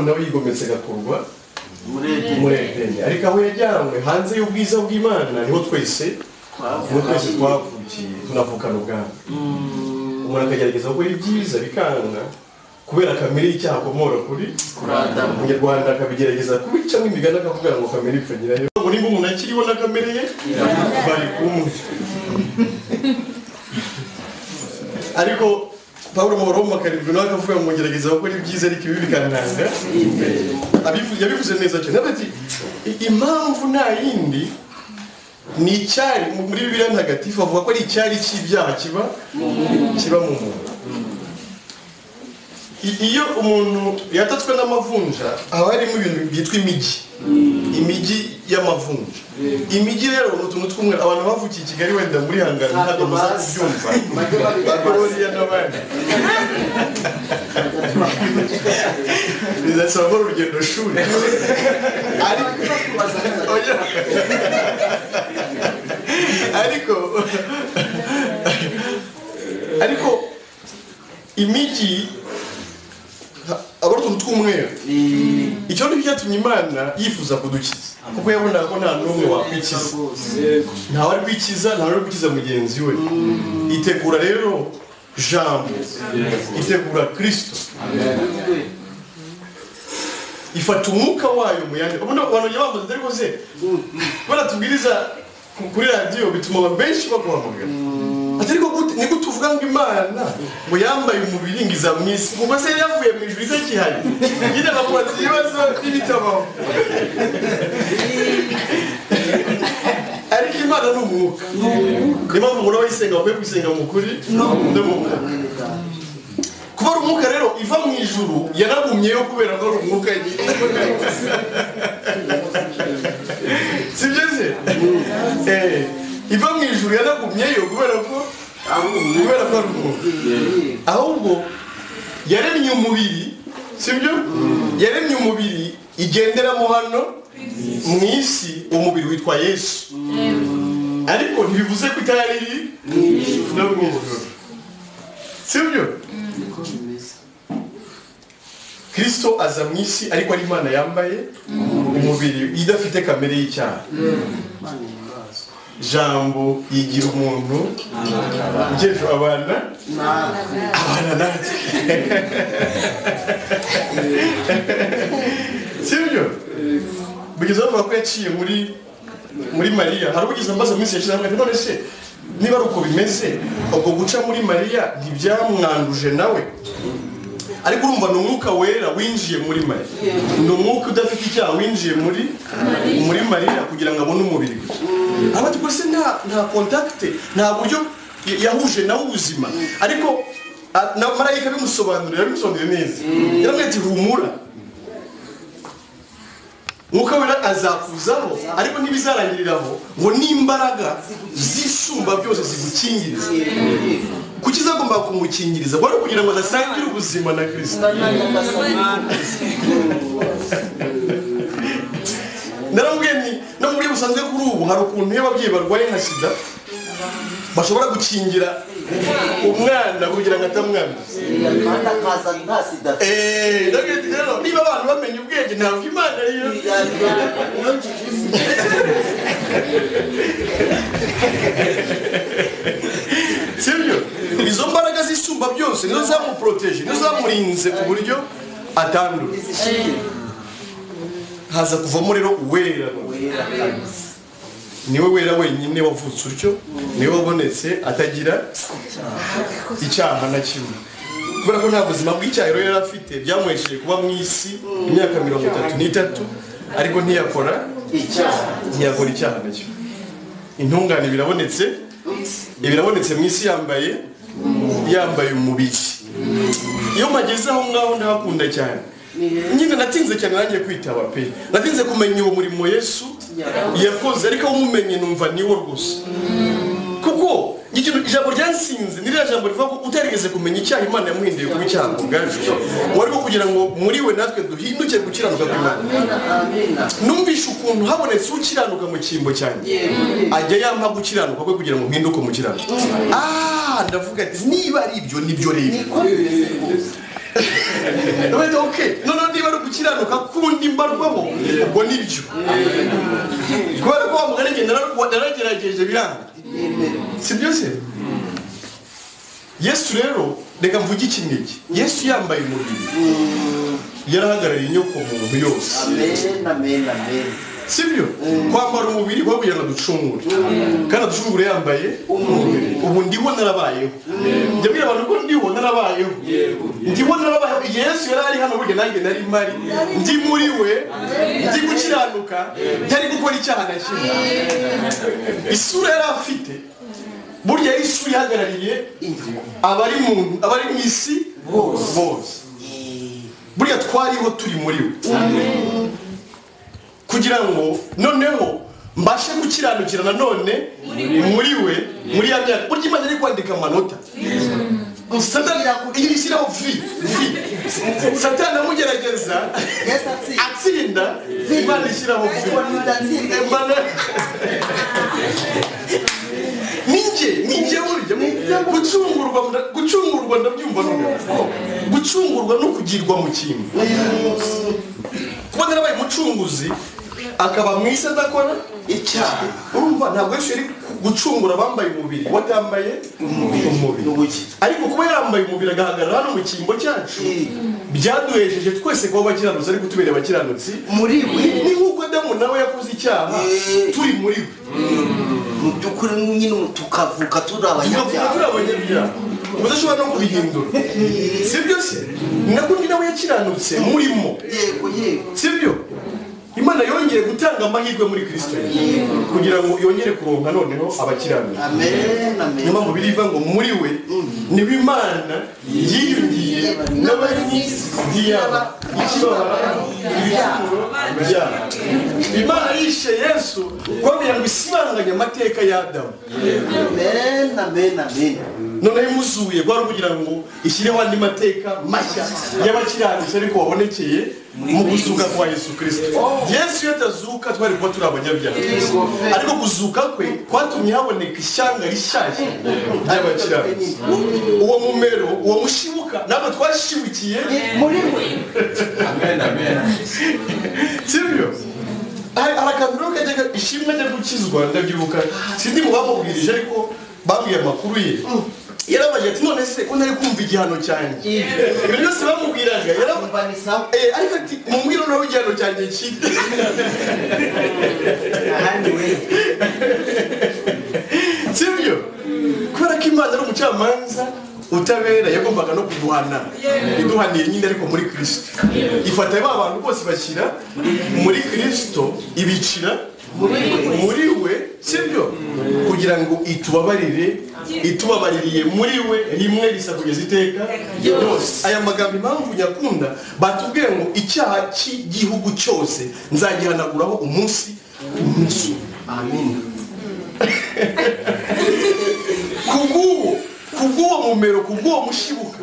nawe yigometse gakurwa muri Edeni, ariko aho yajyanwe hanze y'ubwiza bw'Imana niho twese twavukiye tunavukana ubwami. Umuntu akagerageza gukora ibyiza bikanga kubera kamere y'icyaha akomora kuri Umunyarwanda akabigerageza kubicamo imigani akavuga ngo kamere ipfa nyirayo, ngo nimba umuntu akiriho na kamere ye bari kumwe. Ariko Pawulo mu Roma 7 nawe akavuga ngo ngerageza gukora ibyiza ariko ibi bikananga. Yabivuze neza cyane ati impamvu nta yindi ni icyari muri Bibiliya ntagatifu avuga ko ari icyari cy'ibyaha kiba mu muntu. Iyo umuntu yatatswe n'amavunja haba harimo ibintu byitwa imijyi y'amavunja. Imijyi rero ni utuntu tw'umwe abantu bavukiye i Kigali wenda muri hangara ntabwo muza kubyumva bagororiya n'abandi bizasaba urugendo shuri ariko imijyi aba ari utuntu tw'umweru. Icyo ni cyatumye Imana yifuza kudukiza kuko yabonaga ko nta n'umwe wakwikiza, ntawe ari kwikiza, ntawe ari kwikiza mugenzi we. Itegura rero Jambo, itegura Kristo, ifata umwuka wayo mu yandi. Abantu bambaza ariko se baratubwiriza kuri radio bituma benshi baguhamagara ariko ni gute uvuga ngo Imana ngo yambaye umubiri ngiza mu isi ngo se yavuye mu ijuru itakihari nyine bakubaza ibibazo n'ibitabaho. Ariko Imana ni umwuka, niba umuntu wayisenga bakwiye kwisenga mu kuri no mu mwuka. Kuba ari umwuka rero iva mu ijuru yanagumyeyo kubera ko ari umwuka sibyo se iva mu ijuru yanagumyeyo kubera ko ari umwuka. Ahubwo yaremye umubiri, sibyo? Yaremye umubiri igenderamo hano mu isi, umubiri witwa Yesu. Ariko ntibivuze ko itari iri no mu ijuru, sibyo? Kristo aza mu isi ariko ari Imana yambaye umubiri idafite kamere y'icyaha. Jambo yigira umuntu ngejo abana natwe sibyo? Bigeze bavuga ko yaciye muri Mariya. Hari ugize ambaza minsi yashize hamwe none se niba ari uko bimeze ubwo guca muri Mariya ntibyamwanduje nawe? Ariko urumva ni umwuka wera winjiye muri Mariya, ni umwuka udafite icyaha winjiye muri Mariya kugira ngo abone umubiri gusa. Abati kose nta contact, nta buryo yahuje nawe ubuzima. Ariko na marayika bimusobanurira neza. Yaramubwiye ati humura, umwuka wera azakuzaho ariko ntibizarangiriraho ngo n'imbaraga zisumba byose zigukingiriza. Kuki zagomba kumukingiriza? Bari kugira ngo asangire ubuzima na Kristo. Naramubwiye ni no muri busanzwe kuri ubu hari ukuntu iyo ababyeyi barwaye nka sida bashobora gukingira umwana kugira ngo atamwanduza. Niba abantu bamenye ubwenge ntabwo Imana ariyo sibyo? Izo mbaraga zisumba byose nizo zamuproteje, nizo zamurinze ku buryo atandura. Haza kuvamo rero uwera, niwe wera wenyine wavutse utyo, niwe wabonetse atagira icyaha na kimwe. Kubera ko nta buzima bw'icyaha rero yari afite, byamuhesheje kuba mu isi imyaka 33 ariko ntiyakora icyaha na kimwe. Intungane birabonetse mu isi yambaye umubiri. Iyo mageze aho ngaho ndabakunda cyane. Nyine natinze cyane nanjye kwitaba pe. Natinze kumenya uwo murimo Yesu yakoze, ariko umumenye numva niwo rwose. Kuko ijambo ryansinze niriya jambo rivuga ko utarigeze kumenya icyaha Imana yamuhinduye kuba icyaha mu bwacu. Wari kugira ngo muri we natwe duhinduke gukiranuka kw'Imana. Numvishe ukuntu habonetse ukiranuka mu cyimbo cyanjye, ajya yampa gukiranuka kwe kugira ngo mpinduke mu kiranuka. Ndavuga ati niba ari ibyo nibyo rero. Okay, no niba ari gukiranuka kundi mbarwaho ubwo nibyo kubera ko wamugana ngenda naragerageje biranga sibyo se Yesu rero reka mvuge ikiniki Yesu yambaye umubiri yarahagarariye inyoko muntu yose amen sibyo kwambara umubiri kugira ngo ducungure kandi ducungure yambaye umubiri ubu ndiho narabayeho ndabwira abantu ko ndiho narabayeho Yesu yari ari hano burya nanjye nari mari ndi muri we ndi gukiranuka ntari gukora icyaha na kimwe isura yari afite burya Yesu yahagarariye abari mu isi bose burya twariho turi muri we kugira ngo noneho mbashe gukiranukira nanone muri we muri ya myaka burya Imana iri kwandika amanota Satani yishyiraho Satani amugerageza atsinda Imana ishyiraho ninjye burya gucungurwa ndabyumva none gucungurwa no kugirwa mu kintu kuba narabaye umucunguzi akaba mu isi adakora icyaha urumva ntabwo Yesu yari gucungura abambaye umubiri watambaye umubiri ariko kuba yarambaye umubiri agahagarara hano mu cyimbo cyacu byaduhesheje twese kuba abakiranutsi ariko tubere abakiranutsi muri we ni nk'uko Adamu nawe yakoze icyaha turi muri we mu by'ukuri nyine tukavuka turi abanyabyaha udashobora no kubihindura sibyo se nakundi nawe yakiranutse murimo sibyo Imana yongeye gutanga amahirwe muri Kristo kugira ngo yongere kuronka noneho abakiranutsi nyuma mu biriva ngo muri we niwe Imana yiyungiye n'abari ntiyaba ikibabara ibicumuro byabo Imana yishe Yesu kugira ngo isibanganye amateka ya Adamu amen noneho imuzuye gwari kugira ngo ishyireho andi mateka mashya y'abakiranutsi ariko wabonekeye mu kuzuka kwa Yesu Kristo Yesu yatazuka twari kuba turi abanyabyaha ariko kuzuka kwe kwatumye haboneka ishyanga rishyashya ry'abakiranutsi uwo mumero uwo mushibuka ntabwo twashibukiye muri we amen sibyo arakambiro kajyaga ishimwe ryo gukizwa ndabyibuka sindi mu bamubwirije ariko bambwiye amakuru ye yarabaje ati none se ko ntari kumva igihano cyanjye ibyo byose bamubwiraga yarabumvanisa ariko ati mumbwira nawe igihano cyanjye kiki sibyo kubera ko Imana ari umucamanza utabera yagombaga no kuduhana iduhaniye nyine ariko muri Kristo ifata ba bantu bose bashyira muri Kristo ibicira muri we sibyo kugira ngo itubabaririye muri we rimwe risa kugeza iteka ryose aya magambo impamvu nyakunda batubwiye ngo icyaha cy'igihugu cyose nzagihanaguraho umunsi amen kubw'uwo mumero kubw'uwo mushibuka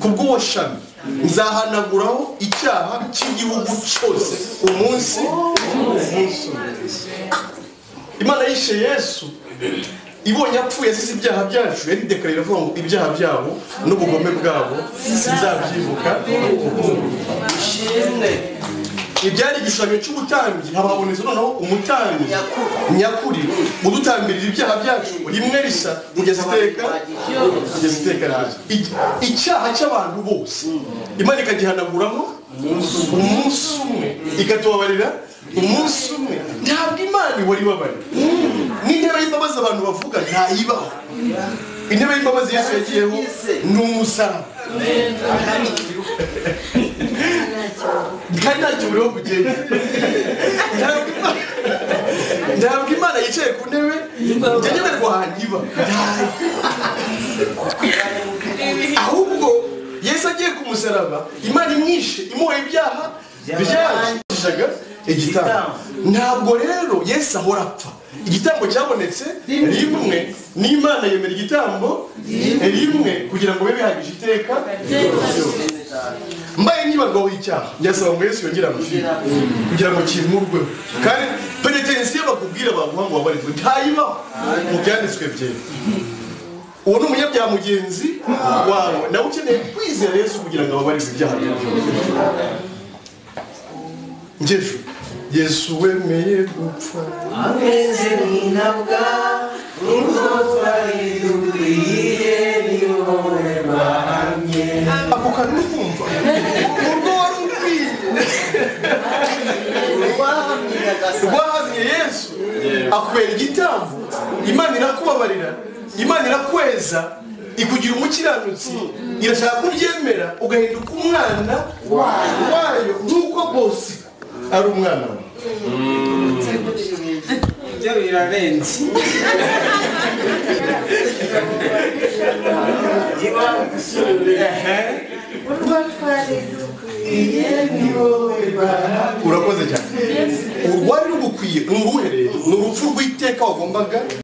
kubw'uwo shami nzahanaguraho icyaha cy'igihugu cyose umunsi Imana yishe Yesu ibonye apfuye asize ibyaha byacu yaridekarira avuga ngo ibyaha byabo n'ubugome bwabo sinzabyibuka ibyari igishushanyo cy'umutambyi hababoneza noneho umutambyi nyakuri udutambirira ibyaha byacu rimwe risa kugeza iteka icyaha cy'abantu bose Imana ikagihanaguramo umunsi umwe ikatubabarira umunsi umwe ntabwo Imana wari babari n'intebe y'imbabazi abantu bavuga ntayibaho intebe y'imbabazi Yesu yagiyeho ni umusaraba kandi ntacyo buriho kugenda ntabwo Imana yicaye ku ntebe njya nyemerwa ahantu iba ahubwo Yesu agiye ku musaraba Imana imwishe imuha ibyaha byashishaga igitambo ntabwo rero Yesu ahora apfa igitambo cyabonetse rimwe n'Imana yemera igitambo rimwe kugira ngo bibe bihagije iteka mbaye nyibarwaho icyaha njyasaba ngo Yesu yongere amufire kugira ngo kimurweho kandi penetensiyo bakubwira baguha ngo wabarizwe ntayibaho mu byanditswe byera uwo ni umunyabyaha mugenzi wawe nawe ukeneye kwizera Yesu kugira ngo ababarizwe ibyaha bye byose ngejo Yesu wemeye gupfa ameze nk'intabwa nubwo twari dukwiye ni wowe bahamye ako kantu kumva urwo wari ukwiye rwahamye Yesu akubera igitambo Imana irakubabarira Imana irakweza ikugira umukiranutsi irashaka kubyemera ugahinduka umwana wayo nuko bose ari umwana we ibyo birarenze urakoze cyane urwari rugukwiye ni uruhe rero ni urupfu rw'iteka wagombaga